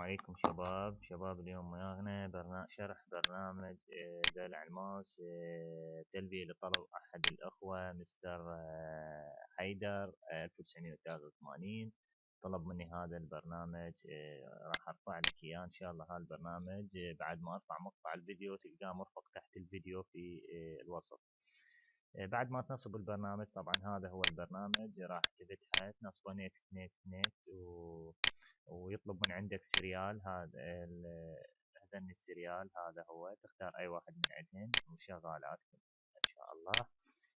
عليكم شباب اليوم ويانا شرح برنامج دلع الماوس، تلبية لطلب أحد الأخوة مستر حيدر 1983. طلب مني هذا البرنامج، راح أرفع لك إياه إن شاء الله. هذا البرنامج بعد ما أرفع مقطع الفيديو تلقاه مرفق تحت الفيديو في الوسط. بعد ما تنصب البرنامج، طبعا هذا هو البرنامج، راح تفتحه تنصبه نيكست نيكست نيكست ويطلب من عندك سريال. هذا السريال هذا هو، تختار اي واحد من عندهن وشغالاتكم ان شاء الله.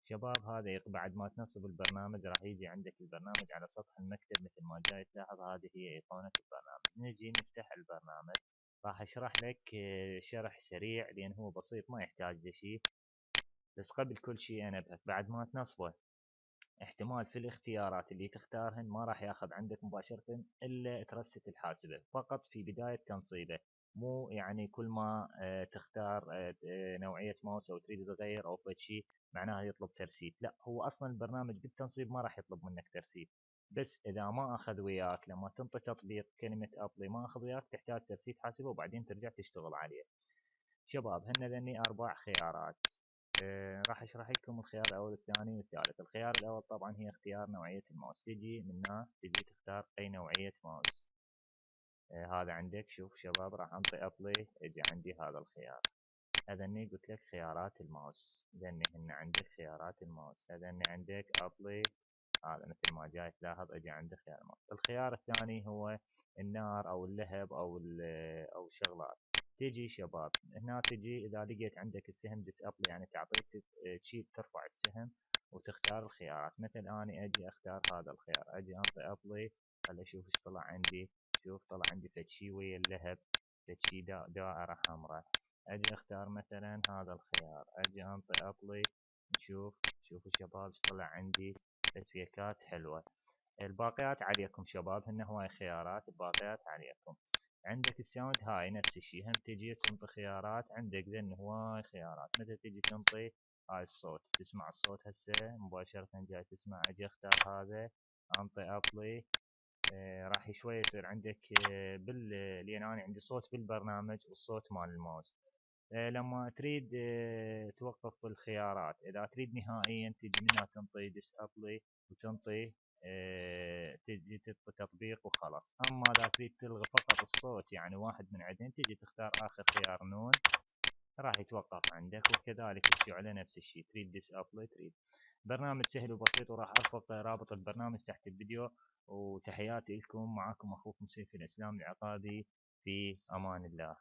شباب هذا بعد ما تنصب البرنامج راح يجي عندك البرنامج على سطح المكتب مثل ما جاي تلاحظ. هذه هي ايقونة البرنامج. نجي نفتح البرنامج، راح اشرح لك شرح سريع لان هو بسيط ما يحتاج لشيء. بس قبل كل شيء انبهك، بعد ما تنصبه احتمال في الاختيارات اللي تختارهن ما راح ياخذ عندك مباشرة الا ترست الحاسبة، فقط في بداية تنصيبه. مو يعني كل ما تختار نوعية ماوس او تريد تغير او فد شيء معناها يطلب ترسيت. لا، هو اصلا البرنامج بالتنصيب ما راح يطلب منك ترسيت. بس اذا ما اخذ وياك لما تنطي تطبيق كلمة ابلي ما اخذ وياك تحتاج ترسيت حاسبة وبعدين ترجع تشتغل عليه. شباب هن ذني 4 خيارات. راح اشرح لكم الخيار الاول والثاني والثالث. الخيار الاول طبعا هي اختيار نوعية الماوس، تجي من هنا تجي تختار اي نوعية ماوس. هذا عندك، شوف شباب راح انطي ابلي، اجي عندي هذا الخيار. هذني قلت لك خيارات الماوس، ذني هن عندك خيارات الماوس، هذني عندك ابلي. هذا مثل ما جاي تلاحظ اجي عندي خيار الماوس. الخيار الثاني هو النار او اللهب او الشغلات. تجي شباب هنا، تجي اذا لقيت عندك السهم ديس ابل يعني تعطيك تشيل ترفع السهم وتختار الخيارات. مثل اني اجي اختار هذا الخيار، اجي انطي ابلي. خلي اشوف ايش طلع عندي. شوف طلع عندي فد ويا اللهب، فد دائرة حمراء. اجي اختار مثلا هذا الخيار، اجي انطي ابلي. شوفوا شباب ايش طلع عندي، فيكات حلوة. الباقيات عليكم شباب، هن هواي خيارات، الباقيات عليكم. عندك الساوند هاي نفس الشيء، هم تجي تنطي خيارات. عندك ذن هواي خيارات، مثل تجي تنطي هاي الصوت، تسمع الصوت هسه مباشرة جاي تسمع. اجي اختار هذا، انطي ابلي. راح شوي يصير عندك لان انا عندي صوت بالبرنامج والصوت مال الماوس. لما تريد توقف الخيارات، اذا تريد نهائيا تجي منها تنطي ديس ابلي وتنطي تجي تطفي تطبيق وخلاص. اما اذا تريد تلغي فقط الصوت يعني واحد من عندين، تجي تختار اخر خيار نون، راح يتوقف عندك. وكذلك الشعلة نفس الشيء، تريد ديس ابلي تريد. برنامج سهل وبسيط، وراح ارفق رابط البرنامج تحت الفيديو. وتحياتي لكم، معكم اخوكم سيف الاسلام العقادي، في امان الله.